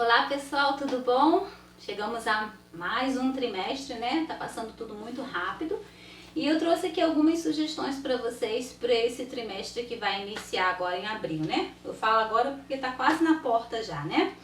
Olá pessoal, tudo bom? Chegamos a mais um trimestre, né? Tá passando tudo muito rápido. E eu trouxe aqui algumas sugestões para vocês para esse trimestre que vai iniciar agora em abril, né? Eu falo agora porque tá quase na porta já, né?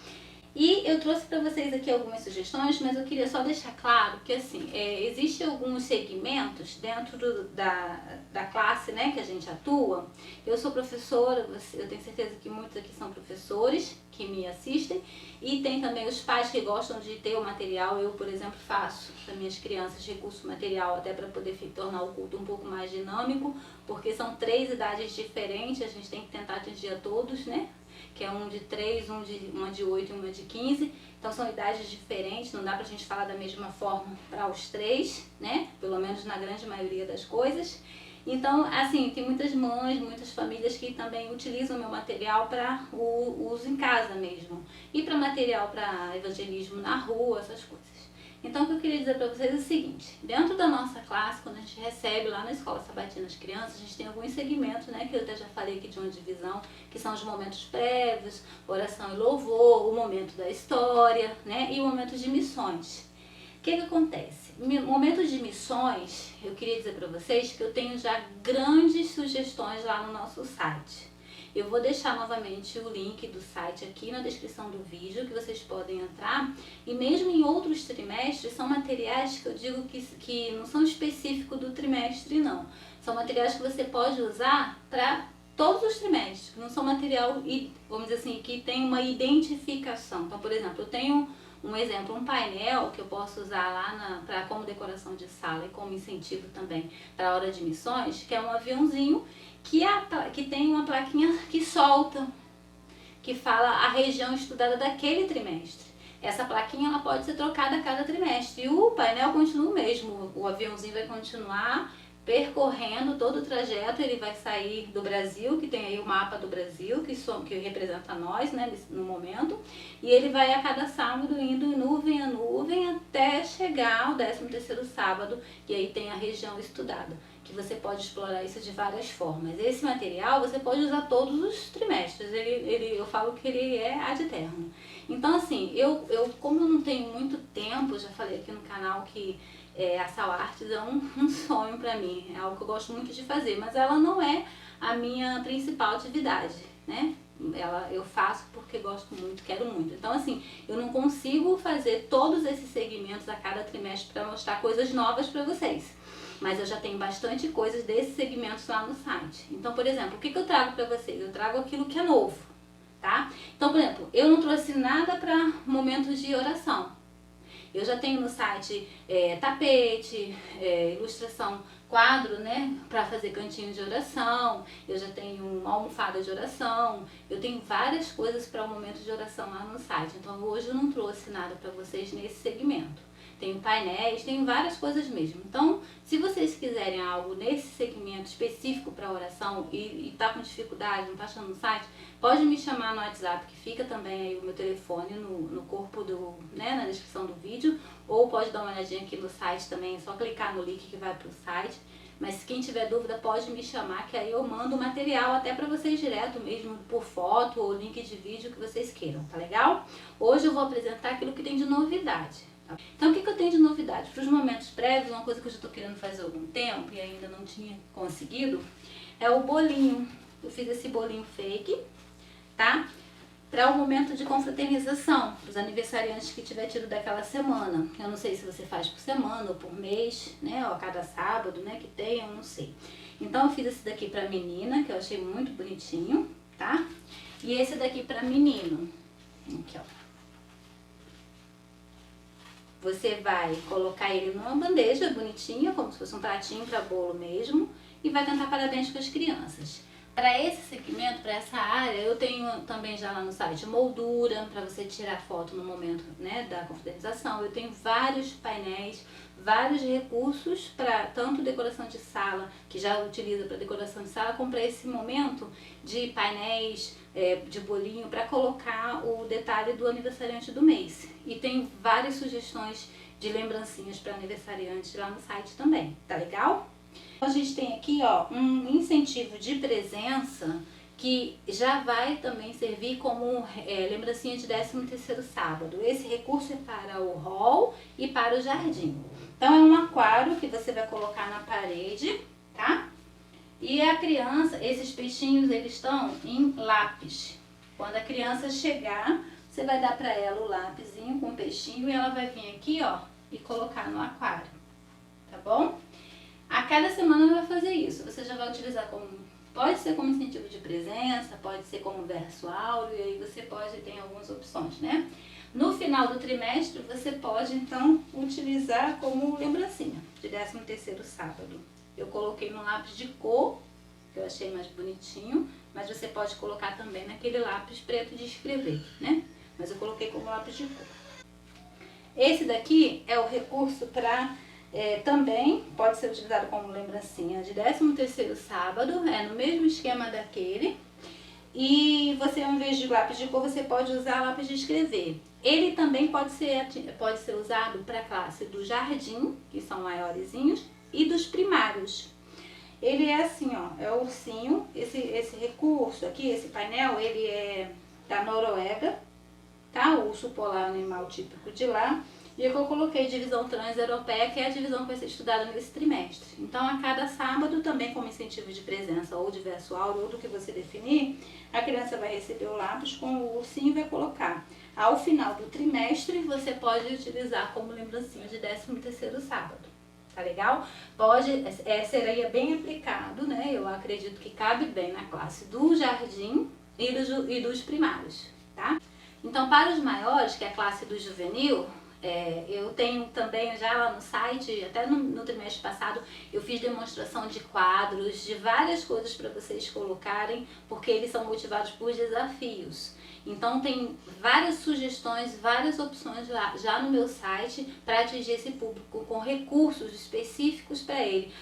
E eu trouxe para vocês aqui algumas sugestões, mas eu queria só deixar claro que assim, existem alguns segmentos dentro da classe, né, que a gente atua. Eu sou professora, eu tenho certeza que muitos aqui são professores que me assistem, e tem também os pais que gostam de ter o material. Eu, por exemplo, faço para minhas crianças recurso material até para poder tornar o culto um pouco mais dinâmico, porque são 3 idades diferentes, a gente tem que tentar atingir a todos, né? Que é um de 3, uma de 8 e uma de 15. Então são idades diferentes, não dá pra gente falar da mesma forma para os 3, né? Pelo menos na grande maioria das coisas. Então, assim, tem muitas mães, muitas famílias que também utilizam meu material para o uso em casa mesmo. E para material para evangelismo na rua, essas coisas. Então o que eu queria dizer para vocês é o seguinte: dentro da nossa classe, quando a gente recebe lá na Escola Sabatina as crianças, a gente tem alguns segmentos, né, que eu até já falei aqui de uma divisão, que são os momentos prévios, oração e louvor, o momento da história, né, e o momento de missões. O que acontece? Momento de missões, eu queria dizer para vocês que eu tenho já grandes sugestões lá no nosso site. Eu vou deixar novamente o link do site aqui na descrição do vídeo, que vocês podem entrar. E mesmo em outros trimestres, são materiais que eu digo que não são específicos do trimestre, não. São materiais que você pode usar para todos os trimestres, que não são material, vamos dizer assim, que tem uma identificação. Então, por exemplo, eu tenho um exemplo, um painel que eu posso usar lá como decoração de sala e como incentivo também para a hora de missões, que é um aviãozinho que tem uma plaquinha que solta, que fala a região estudada daquele trimestre. Essa plaquinha ela pode ser trocada a cada trimestre e o painel continua o mesmo, o aviãozinho vai continuar percorrendo todo o trajeto. Ele vai sair do Brasil, que tem aí o mapa do Brasil, que representa nós, né, no momento, e ele vai a cada sábado indo nuvem a nuvem até chegar ao 13º sábado, e aí tem a região estudada, que você pode explorar isso de várias formas. Esse material você pode usar todos os trimestres, eu falo que ele é ad eterno. Então assim, como eu não tenho muito tempo, já falei aqui no canal que a Sal Artes é um sonho para mim, é algo que eu gosto muito de fazer, mas ela não é a minha principal atividade, né? Eu faço porque gosto muito, quero muito. Então assim, eu não consigo fazer todos esses segmentos a cada trimestre para mostrar coisas novas para vocês. Mas eu já tenho bastante coisas desses segmentos lá no site. Então, por exemplo, o que eu trago para vocês? Eu trago aquilo que é novo, tá? Então, por exemplo, eu não trouxe nada para momentos de oração. Eu já tenho no site tapete, ilustração, quadro, né, para fazer cantinho de oração. Eu já tenho uma almofada de oração. Eu tenho várias coisas para o momento de oração lá no site. Então hoje eu não trouxe nada para vocês nesse segmento. Tenho painéis, tenho várias coisas mesmo. Então, se vocês quiserem algo nesse segmento específico para oração e tá com dificuldade, não tá achando no site, pode me chamar no WhatsApp, que fica também aí o meu telefone no corpo né, na descrição do vídeo, ou pode dar uma olhadinha aqui no site também, é só clicar no link que vai pro site. Mas quem tiver dúvida pode me chamar, que aí eu mando o material até para vocês direto mesmo, por foto ou link de vídeo que vocês queiram, tá legal? Hoje eu vou apresentar aquilo que tem de novidade. Então o que eu tenho de novidade? Para os momentos prévios, uma coisa que eu já estou querendo fazer há algum tempo e ainda não tinha conseguido, é o bolinho. Eu fiz esse bolinho fake, tá? Para o momento de confraternização, para os aniversariantes que tiver tido daquela semana. Eu não sei se você faz por semana ou por mês, né? Ou a cada sábado, né? Que tem, eu não sei. Então eu fiz esse daqui para menina, que eu achei muito bonitinho, tá? E esse daqui para menino. Aqui, ó. Você vai colocar ele numa bandeja bonitinha, como se fosse um pratinho para bolo mesmo, e vai cantar parabéns com as crianças. Para esse segmento, para essa área, eu tenho também já lá no site moldura, para você tirar foto no momento, né, da confraternização. Eu tenho vários painéis, vários recursos para tanto decoração de sala, que já utiliza para decoração de sala, como para esse momento de painéis, de bolinho, para colocar o detalhe do aniversariante do mês. E tem várias sugestões de lembrancinhas para aniversariante lá no site também, tá legal? A gente tem aqui, ó, um incentivo de presença que já vai também servir como lembrancinha de 13º sábado. Esse recurso é para o hall e para o jardim. Então é um aquário que você vai colocar na parede, tá? E a criança, esses peixinhos, eles estão em lápis. Quando a criança chegar, você vai dar para ela o lápisinho com o peixinho e ela vai vir aqui, ó, e colocar no aquário, tá bom? A cada semana ela vai fazer isso. Você já vai utilizar como, pode ser como incentivo de presença, pode ser como verso áureo, e aí você pode ter algumas opções, né? No final do trimestre, você pode, então, utilizar como lembrancinha de 13º sábado. Eu coloquei no lápis de cor, que eu achei mais bonitinho, mas você pode colocar também naquele lápis preto de escrever, né? Mas eu coloquei como lápis de cor. Esse daqui é o recurso para, também pode ser utilizado como lembrancinha de 13º sábado, no mesmo esquema daquele. E você, ao invés de lápis de cor, você pode usar lápis de escrever. Ele também pode ser usado para a classe do jardim, que são maiorzinhos, e dos primários. Ele é assim, ó, é o ursinho. Esse recurso aqui, esse painel, ele é da Noruega, tá? O urso polar é um animal típico de lá. E aqui eu coloquei divisão trans-europeia, que é a divisão que vai ser estudada nesse trimestre. Então, a cada sábado, também como incentivo de presença, ou de verso áureo, ou do que você definir, a criança vai receber o lápis com o ursinho e vai colocar. Ao final do trimestre, você pode utilizar como lembrancinha de 13º sábado. Tá legal? Seria bem aplicado, né? Eu acredito que cabe bem na classe do jardim e dos primários, tá? Então, para os maiores, que é a classe do juvenil, eu tenho também já lá no site, até no trimestre passado, eu fiz demonstração de quadros, de várias coisas para vocês colocarem, porque eles são motivados por desafios. Então tem várias sugestões, várias opções lá, já no meu site para atingir esse público com recursos específicos para ele,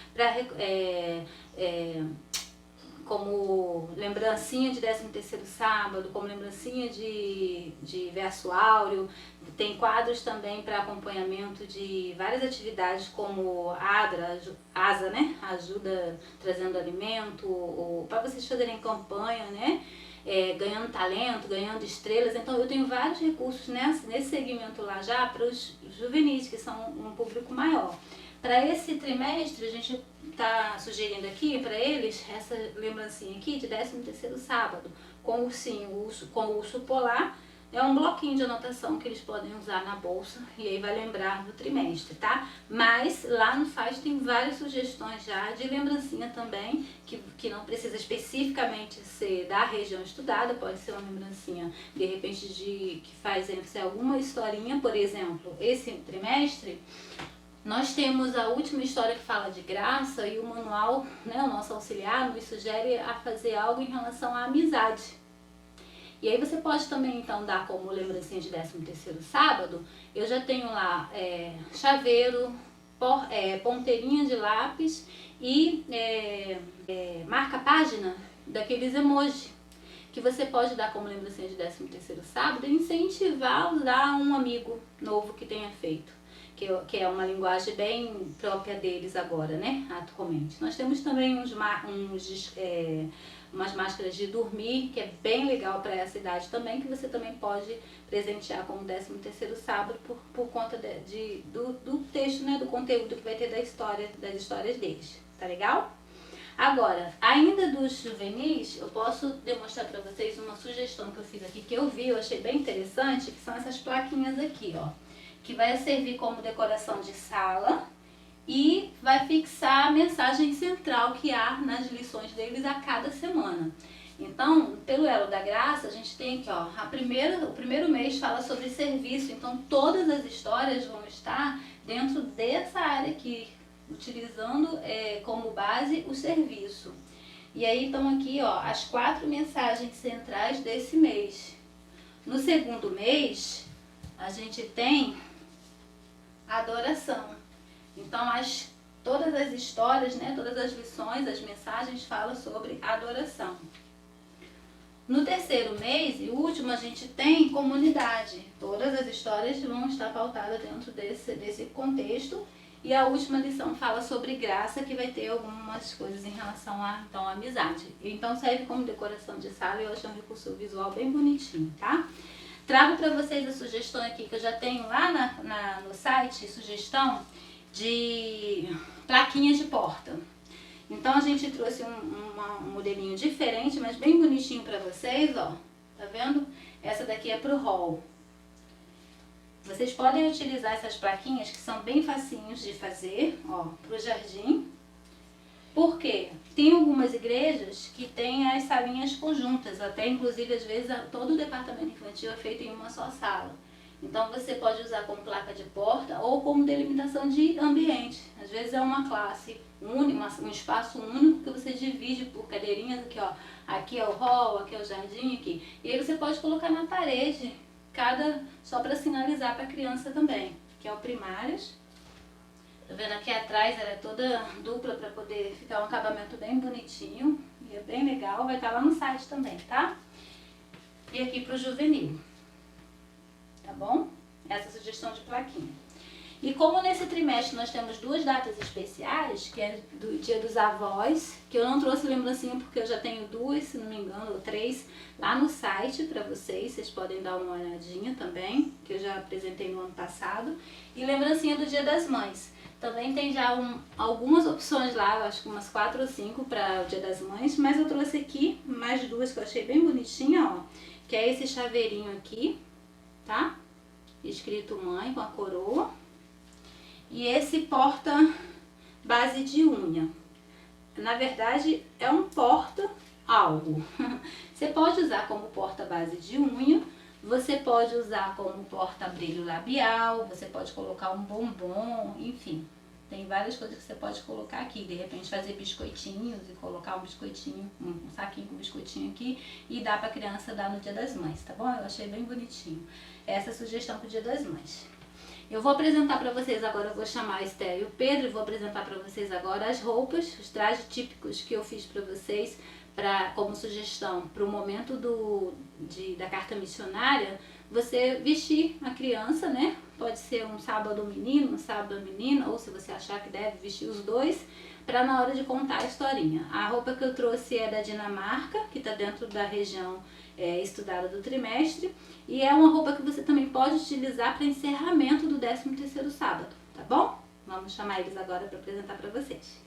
como lembrancinha de 13º sábado, como lembrancinha de verso áureo. Tem quadros também para acompanhamento de várias atividades, como ASA, né? Ajuda trazendo alimento, ou para vocês fazerem campanha, né? Ganhando talento, ganhando estrelas. Então eu tenho vários recursos nesse segmento lá já para os juvenis, que são um público maior. Para esse trimestre, a gente está sugerindo aqui para eles essa lembrancinha aqui de 13º sábado, com o ursinho, com o urso polar. É um bloquinho de anotação que eles podem usar na bolsa e aí vai lembrar do trimestre, tá? Mas lá no site tem várias sugestões já de lembrancinha também, que não precisa especificamente ser da região estudada, pode ser uma lembrancinha de repente que faz alguma historinha. Por exemplo, esse trimestre nós temos a última história que fala de graça e o manual, né, o nosso auxiliar, nos sugere a fazer algo em relação à amizade. E aí você pode também então dar como lembrancinha de 13º sábado, eu já tenho lá chaveiro, ponteirinha de lápis e marca-página daqueles emojis, que você pode dar como lembrancinha de 13º sábado e incentivar a usar um amigo novo que tenha feito. Que é uma linguagem bem própria deles agora, né, atualmente. Nós temos também umas máscaras de dormir, que é bem legal para essa idade também, que você também pode presentear como 13º sábado por conta do texto, né, do conteúdo que vai ter das histórias deles. Tá legal? Agora, ainda dos juvenis, eu posso demonstrar para vocês uma sugestão que eu fiz aqui, que eu achei bem interessante, que são essas plaquinhas aqui, ó, que vai servir como decoração de sala e vai fixar a mensagem central que há nas lições deles a cada semana. Então, pelo Elo da Graça, a gente tem aqui, ó, o primeiro mês fala sobre serviço, então todas as histórias vão estar dentro dessa área aqui, utilizando como base o serviço. E aí estão aqui, ó, as 4 mensagens centrais desse mês. No segundo mês, a gente tem adoração. Então, todas as histórias, né, todas as lições, as mensagens falam sobre adoração. No terceiro mês e último, a gente tem comunidade. Todas as histórias vão estar pautadas dentro desse contexto. E a última lição fala sobre graça, que vai ter algumas coisas em relação a, então, a amizade. Então serve como decoração de sala e eu acho um recurso visual bem bonitinho, tá? Trago para vocês a sugestão aqui que eu já tenho lá no site, sugestão de plaquinhas de porta. Então a gente trouxe um modelinho diferente, mas bem bonitinho para vocês, ó. Tá vendo? Essa daqui é pro hall. Vocês podem utilizar essas plaquinhas que são bem facinhos de fazer, ó, pro jardim. Por quê? Tem algumas igrejas que têm as salinhas conjuntas, até inclusive às vezes todo o departamento infantil é feito em uma só sala. Então você pode usar como placa de porta ou como delimitação de ambiente. Às vezes é uma classe única, um espaço único que você divide por cadeirinhas aqui, ó. Aqui é o hall, aqui é o jardim, aqui. E aí você pode colocar na parede, só para sinalizar para a criança também. Aqui é o primárias. Tá vendo aqui atrás, ela é toda dupla para poder ficar um acabamento bem bonitinho. E é bem legal, vai estar lá no site também, tá? E aqui pro juvenil. Tá bom? Essa sugestão de plaquinha. E como nesse trimestre nós temos 2 datas especiais, que é do Dia dos Avós, que eu não trouxe lembrancinha porque eu já tenho 2, se não me engano, ou 3, lá no site para vocês podem dar uma olhadinha também, que eu já apresentei no ano passado. E lembrancinha do Dia das Mães. Também tem já algumas opções lá, eu acho que umas 4 ou 5 para o Dia das Mães, mas eu trouxe aqui mais 2 que eu achei bem bonitinha, ó, que é esse chaveirinho aqui, tá? Escrito mãe com a coroa. E esse porta base de unha. Na verdade é um porta algo. Você pode usar como porta base de unha, você pode usar como porta brilho labial, você pode colocar um bombom, enfim. Tem várias coisas que você pode colocar aqui. De repente fazer biscoitinhos e colocar um biscoitinho, um saquinho com biscoitinho aqui e dar para a criança dar no Dia das Mães, tá bom? Eu achei bem bonitinho. Essa é a sugestão pro Dia das Mães. Eu vou apresentar para vocês agora, eu vou chamar a Esther e o Pedro e vou apresentar para vocês agora as roupas, os trajes típicos que eu fiz para vocês como sugestão para o momento da carta missionária, você vestir a criança, né? Pode ser um sábado menino, um sábado menina, ou se você achar que deve vestir os dois, para na hora de contar a historinha. A roupa que eu trouxe é da Dinamarca, que está dentro da região estudada do trimestre, e é uma roupa que você também pode utilizar para encerramento do 13º sábado, tá bom? Vamos chamar eles agora para apresentar para vocês.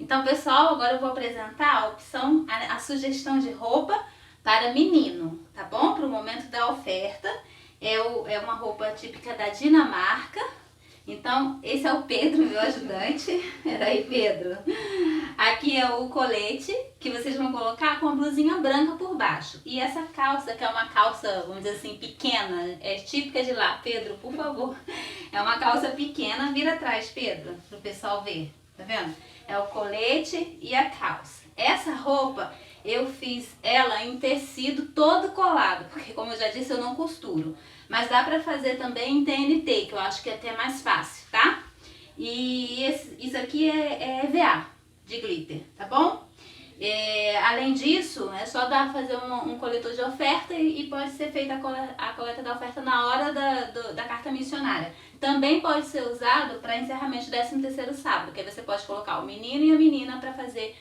Então, pessoal, agora eu vou apresentar a opção, a sugestão de roupa para menino, tá bom? Para o momento da oferta. É uma roupa típica da Dinamarca. Então, esse é o Pedro, meu ajudante. Peraí, Pedro. Aqui é o colete, que vocês vão colocar com a blusinha branca por baixo. E essa calça, que é uma calça, vamos dizer assim, pequena, é típica de lá. Pedro, por favor. É uma calça pequena. Vira atrás, Pedro, para o pessoal ver. Tá vendo? É o colete e a calça. Essa roupa eu fiz ela em tecido todo colado, porque como eu já disse eu não costuro. Mas dá pra fazer também em TNT, que eu acho que é até mais fácil, tá? E isso aqui é EVA de glitter, tá bom? Além disso, é só fazer um coletor de oferta e pode ser feita a coleta da oferta na hora da carta missionária. Também pode ser usado para encerramento do 13º sábado, que aí você pode colocar o menino e a menina para fazer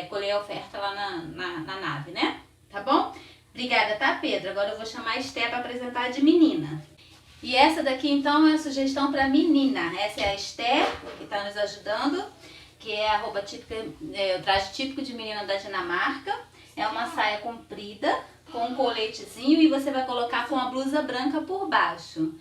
colher a oferta lá na nave, né? Tá bom? Obrigada, tá, Pedro? Agora eu vou chamar a Esther para apresentar a de menina. E essa daqui, então, é a sugestão para menina. Essa é a Esther, que está nos ajudando, que é a roupa típica, o traje típico de menina da Dinamarca. É uma saia comprida, com um coletezinho, e você vai colocar com a blusa branca por baixo.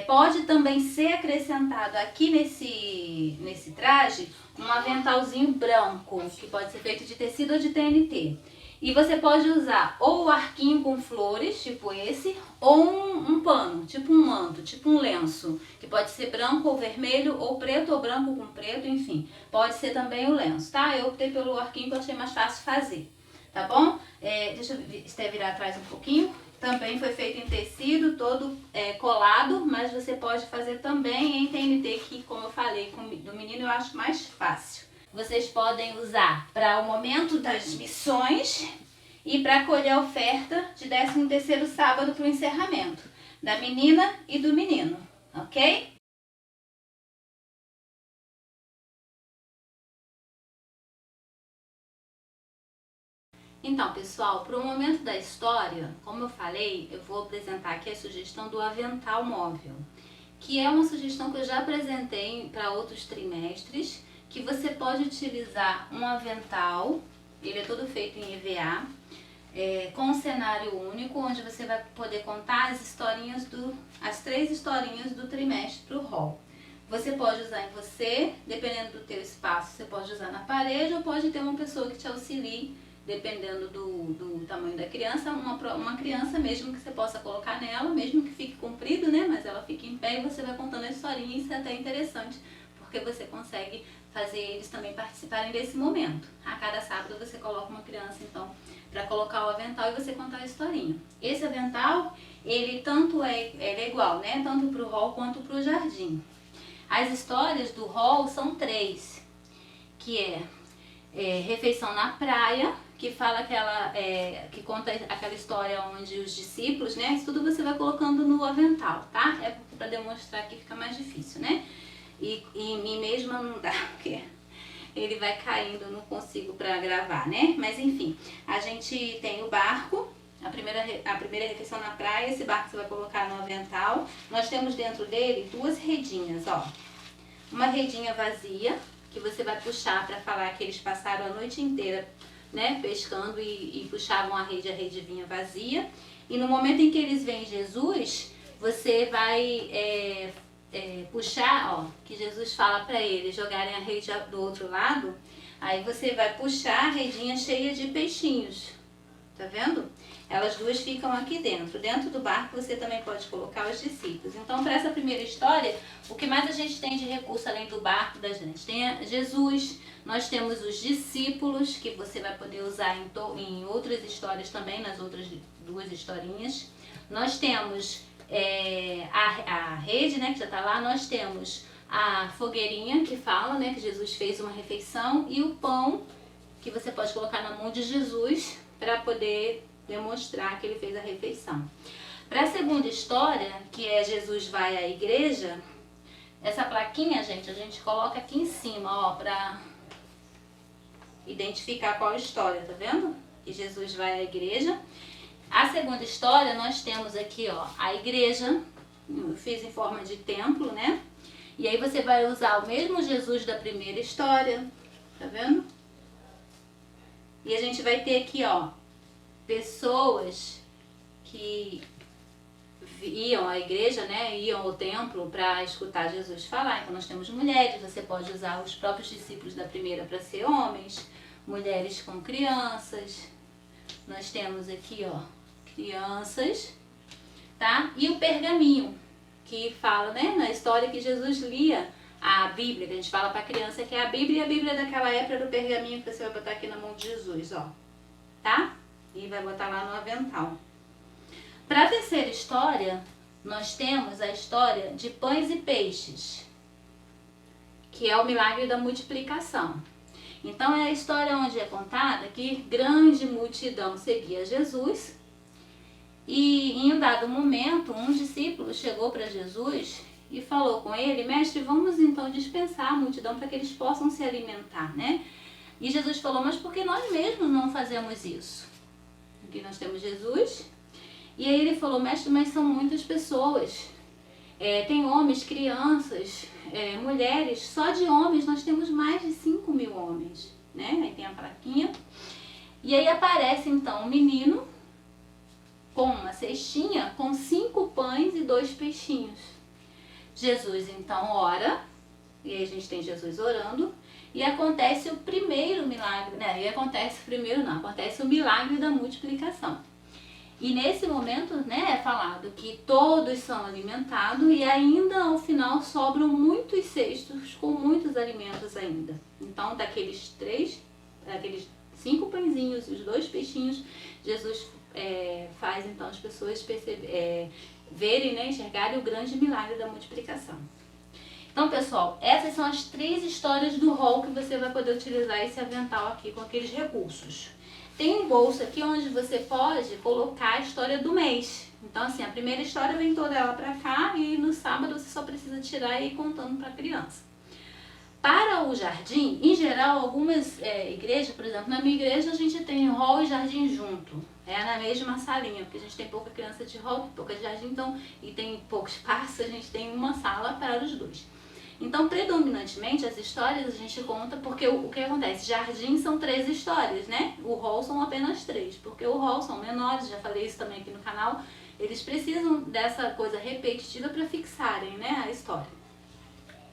Pode também ser acrescentado aqui nesse traje um aventalzinho branco, que pode ser feito de tecido ou de TNT. E você pode usar ou o arquinho com flores, tipo esse, ou um pano, tipo um manto, tipo um lenço, que pode ser branco ou vermelho, ou preto ou branco com preto, enfim. Pode ser também o lenço, tá? Eu optei pelo arquinho que eu achei mais fácil fazer, tá bom? Deixa eu virar atrás um pouquinho. Também foi feito em tecido, todo colado, mas você pode fazer também em TNT, que como eu falei, do menino eu acho mais fácil. Vocês podem usar para o momento das missões e para colher a oferta de 13º sábado para o encerramento, da menina e do menino, ok? Então, pessoal, para o momento da história, como eu falei, eu vou apresentar aqui a sugestão do avental móvel, que é uma sugestão que eu já apresentei para outros trimestres, que você pode utilizar um avental, ele é todo feito em EVA, com um cenário único, onde você vai poder contar as 3 historinhas do trimestre para o hall. Você pode usar em você, dependendo do teu espaço, você pode usar na parede ou pode ter uma pessoa que te auxilie, dependendo do tamanho da criança, uma criança mesmo que você possa colocar nela, mesmo que fique comprido, né, mas ela fique em pé e você vai contando a historinha. Isso é até interessante, porque você consegue fazer eles também participarem desse momento. A cada sábado você coloca uma criança, então, para colocar o avental e você contar a historinha. Esse avental, ele ele é igual, né, tanto para o hall quanto para o jardim. As histórias do hall são 3, que é refeição na praia, que fala que conta aquela história onde os discípulos, né? Isso tudo você vai colocando no avental, tá? É para demonstrar que fica mais difícil, né? E em mim mesma não dá, porque ele vai caindo, não consigo para gravar, né? Mas enfim, a gente tem o barco, a primeira refeição na praia, esse barco você vai colocar no avental. Nós temos dentro dele 2 redinhas, ó. Uma redinha vazia, que você vai puxar para falar que eles passaram a noite inteira, né, pescando e puxavam a rede vinha vazia. E no momento em que eles veem Jesus, você vai puxar, ó, que Jesus fala para eles jogarem a rede do outro lado. Aí você vai puxar a redinha cheia de peixinhos, tá vendo? Elas 2 ficam aqui dentro. Dentro do barco você também pode colocar os discípulos. Então, para essa primeira história, o que mais a gente tem de recurso além do barco da gente? Tem Jesus, nós temos os discípulos, que você vai poder usar em outras histórias também, nas outras 2 historinhas. Nós temos a rede, né, que já está lá. Nós temos a fogueirinha, que fala, né, que Jesus fez uma refeição. E o pão, que você pode colocar na mão de Jesus para poder demonstrar que ele fez a refeição. Para a segunda história, que é Jesus vai à igreja, essa plaquinha, gente, a gente coloca aqui em cima, ó, para identificar qual história, tá vendo? Que Jesus vai à igreja. A segunda história, nós temos aqui, ó, a igreja, eu fiz em forma de templo, né? E aí você vai usar o mesmo Jesus da primeira história, tá vendo? E a gente vai ter aqui, ó, pessoas que iam à igreja, né, iam ao templo para escutar Jesus falar. Então nós temos mulheres, você pode usar os próprios discípulos da primeira para ser homens, mulheres com crianças. Nós temos aqui, ó, crianças, tá? E o pergaminho, que fala, né, na história que Jesus lia a Bíblia, que a gente fala para criança que é a Bíblia, e a Bíblia daquela época era o pergaminho que você vai botar aqui na mão de Jesus, ó, tá? E vai botar lá no avental. Para a terceira história, nós temos a história de pães e peixes, que é o milagre da multiplicação. Então é a história onde é contada que grande multidão seguia Jesus e em um dado momento um discípulo chegou para Jesus e falou com ele: mestre, vamos então dispensar a multidão para que eles possam se alimentar, né? E Jesus falou: mas por que nós mesmos não fazemos isso? Aqui nós temos Jesus. E aí ele falou: mestre, mas são muitas pessoas. Tem homens, crianças, mulheres. Só de homens nós temos mais de 5.000 homens, né? Aí tem a plaquinha. E aí aparece então um menino com uma cestinha com 5 pães e 2 peixinhos. Jesus então ora, e aí a gente tem Jesus orando, e acontece o primeiro milagre, né? E acontece o milagre da multiplicação. E nesse momento, né, é falado que todos são alimentados e ainda ao final sobram muitos cestos com muitos alimentos ainda. Então, daqueles 5 pãezinhos e os 2 peixinhos, Jesus faz então as pessoas verem, né, enxergarem o grande milagre da multiplicação. Então, pessoal, essas são as 3 histórias do hall que você vai poder utilizar esse avental aqui com aqueles recursos. Tem um bolso aqui onde você pode colocar a história do mês. Então, assim, a primeira história vem toda ela pra cá e no sábado você só precisa tirar e ir contando pra criança. Para o jardim, em geral, algumas igrejas, por exemplo, na minha igreja a gente tem hall e jardim junto. É na mesma salinha, porque a gente tem pouca criança de hall, pouca de jardim, então, e tem pouco espaço, a gente tem uma sala para os dois. Então, predominantemente, as histórias a gente conta, porque o que acontece? Jardim são 3 histórias, né? O hall são apenas 3, porque o hall são menores, já falei isso também aqui no canal, eles precisam dessa coisa repetitiva para fixarem, né, a história.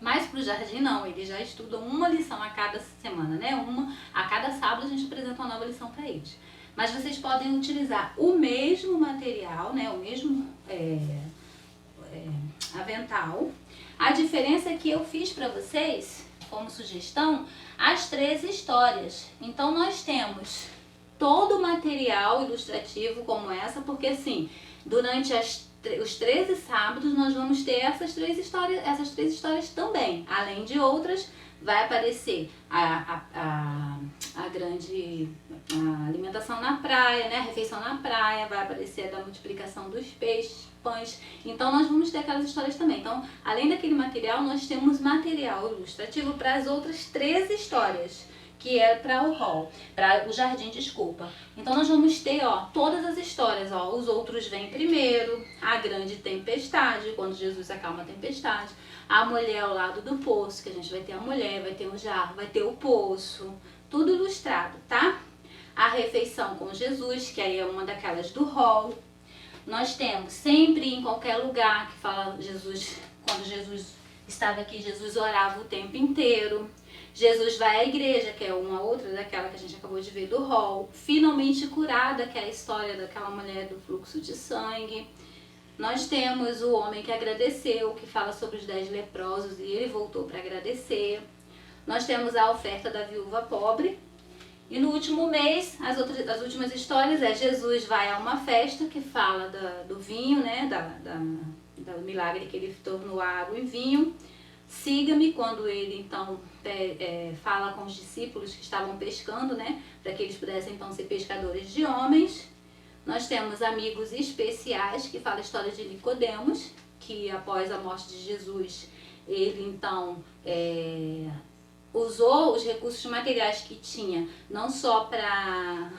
Mas para o jardim não, eles já estudam uma lição a cada semana, né? A cada sábado a gente apresenta uma nova lição para eles. Mas vocês podem utilizar o mesmo material, né? O mesmo avental. A diferença é que eu fiz para vocês, como sugestão, as 3 histórias. Então nós temos todo o material ilustrativo como essa, porque assim, durante os 13 sábados nós vamos ter essas três histórias também. Além de outras, vai aparecer a alimentação na praia, né? A refeição na praia, vai aparecer a da multiplicação dos pães. Então nós vamos ter aquelas histórias também. Então, além daquele material, nós temos material ilustrativo para as outras 13 histórias, que é para o hall, para o jardim, desculpa. Então nós vamos ter, ó, todas as histórias, ó, os outros vêm primeiro, a grande tempestade, quando Jesus acalma a tempestade, a mulher ao lado do poço, que a gente vai ter a mulher, vai ter o jarro, vai ter o poço, tudo ilustrado, tá? A refeição com Jesus, que aí é uma daquelas do hall. Nós temos sempre em qualquer lugar que fala Jesus, quando Jesus estava aqui, Jesus orava o tempo inteiro. Jesus vai à igreja, que é uma outra daquela que a gente acabou de ver do hall. Finalmente curada, que é a história daquela mulher do fluxo de sangue. Nós temos o homem que agradeceu, que fala sobre os 10 leprosos e ele voltou para agradecer. Nós temos a oferta da viúva pobre. E no último mês, as últimas histórias Jesus vai a uma festa que fala do vinho, né, do milagre que ele tornou a água em vinho. Siga-me, quando ele então fala com os discípulos que estavam pescando, né, para que eles pudessem então ser pescadores de homens. Nós temos amigos especiais, que fala a história de Nicodemos, que após a morte de Jesus, ele então usou os recursos materiais que tinha, não só para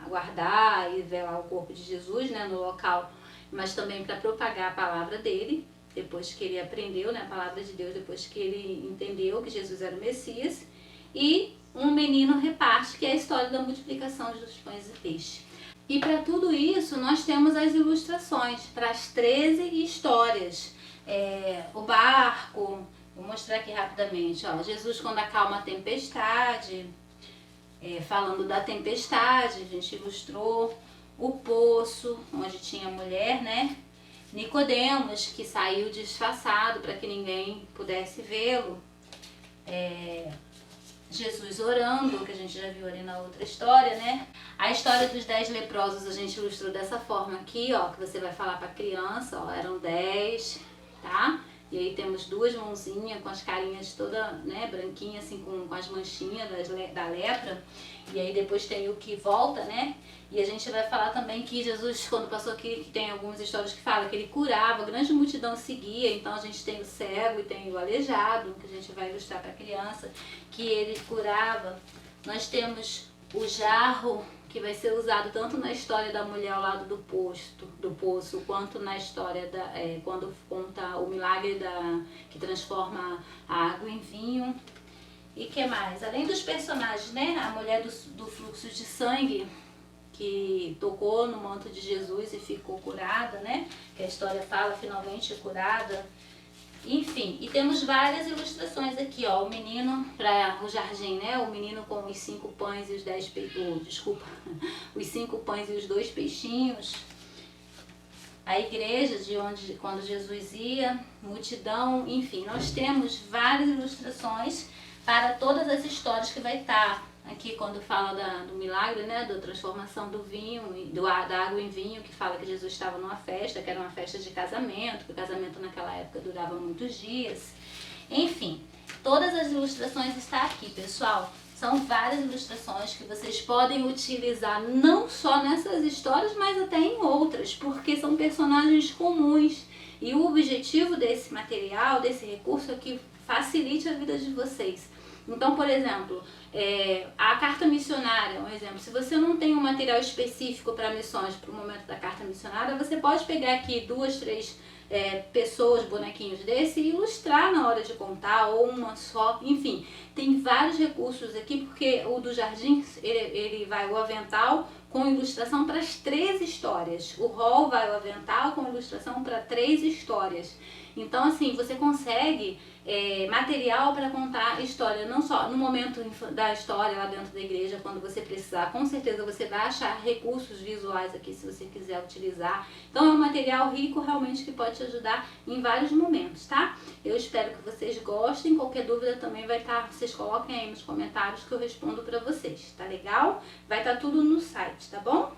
guardar e velar o corpo de Jesus, né, no local, mas também para propagar a palavra dele. Depois que ele aprendeu, né, a palavra de Deus, depois que ele entendeu que Jesus era o Messias. E um menino reparte, que é a história da multiplicação dos pães e peixes. E para tudo isso, nós temos as ilustrações para as 13 histórias. O barco, vou mostrar aqui rapidamente, ó, Jesus quando acalma a tempestade, falando da tempestade, a gente ilustrou. O poço, onde tinha a mulher, né? Nicodemos, que saiu disfarçado para que ninguém pudesse vê-lo. Jesus orando, que a gente já viu ali na outra história, né? A história dos 10 leprosos a gente ilustrou dessa forma aqui, ó, que você vai falar para a criança, ó, eram 10, tá? E aí temos 2 mãozinhas com as carinhas toda, né, branquinhas, assim, com as manchinhas da lepra. E aí depois tem o que volta, né? E a gente vai falar também que Jesus, quando passou aqui, que tem algumas histórias que falam que ele curava, a grande multidão seguia. Então a gente tem o cego e tem o aleijado, que a gente vai ilustrar para a criança, que ele curava. Nós temos o jarro, que vai ser usado tanto na história da mulher ao lado do poço, quanto na história quando conta o milagre que transforma a água em vinho. E que mais? Além dos personagens, né? A mulher do fluxo de sangue, que tocou no manto de Jesus e ficou curada, né? Que a história fala, finalmente curada. Enfim, e temos várias ilustrações aqui, ó, o menino para o jardim, né? O menino com os 5 pães e os 10 os 5 pães e os 2 peixinhos. A igreja quando Jesus ia, multidão, enfim, nós temos várias ilustrações para todas as histórias que vai estar aqui quando fala do milagre, né, da transformação do vinho, da água em vinho, que fala que Jesus estava numa festa, que era uma festa de casamento, que o casamento naquela época durava muitos dias. Enfim, todas as ilustrações estão aqui, pessoal. São várias ilustrações que vocês podem utilizar não só nessas histórias, mas até em outras, porque são personagens comuns. E o objetivo desse material, desse recurso, é que facilite a vida de vocês. Então, por exemplo, a carta missionária, um exemplo, se você não tem um material específico para missões, para o momento da carta missionária, você pode pegar aqui 2, 3 pessoas, bonequinhos desse e ilustrar na hora de contar, ou uma só, enfim. Tem vários recursos aqui, porque o do jardim, ele vai o avental com ilustração para as 3 histórias. O rol vai o avental com ilustração para 3 histórias. Então, assim, você consegue material para contar história, não só no momento da história lá dentro da igreja, quando você precisar, com certeza você vai achar recursos visuais aqui se você quiser utilizar. Então é um material rico realmente que pode te ajudar em vários momentos, tá? Eu espero que vocês gostem, qualquer dúvida também vai estar, vocês coloquem aí nos comentários que eu respondo para vocês, tá legal? Vai estar tudo no site, tá bom?